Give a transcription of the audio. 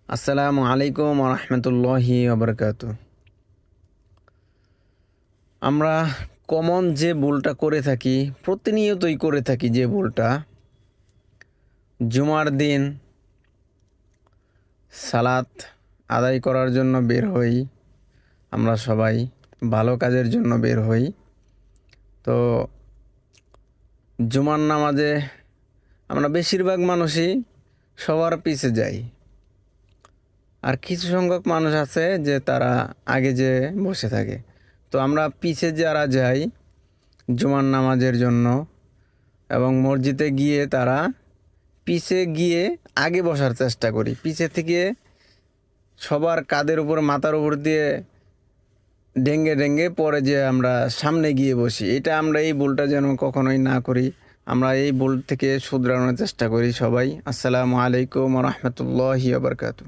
আসসালামু আলাইকুম রহমতুল্লাহি ওবরকাতু। আমরা কমন যে ভুলটা করে থাকি, প্রতিনিয়তই করে থাকি, যে ভুলটা জুমার দিন সালাত আদায় করার জন্য বের হই। আমরা সবাই ভালো কাজের জন্য বের হই। তো জুমার নামাজে আমরা বেশিরভাগ মানুষই সবার পিছে যাই, আর কিছু সংখ্যক মানুষ আছে যে তারা আগে যে বসে থাকে। তো আমরা পিছে যারা যাই জুমার নামাজের জন্য, এবং মসজিদে গিয়ে তারা পিছে গিয়ে আগে বসার চেষ্টা করি। পিছে থেকে সবার কাঁধের উপর, মাথার উপর দিয়ে ডেঙ্গে ডেঙ্গে পরে যে আমরা সামনে গিয়ে বসি। আমরা এই ভুলটা যেন কখনোই না করি। আমরা এই ভুল থেকে শুধরানোর চেষ্টা করি সবাই। আসসালামু আলাইকুম রহমতুল্লাহি ওয়া বারাকাতুহু।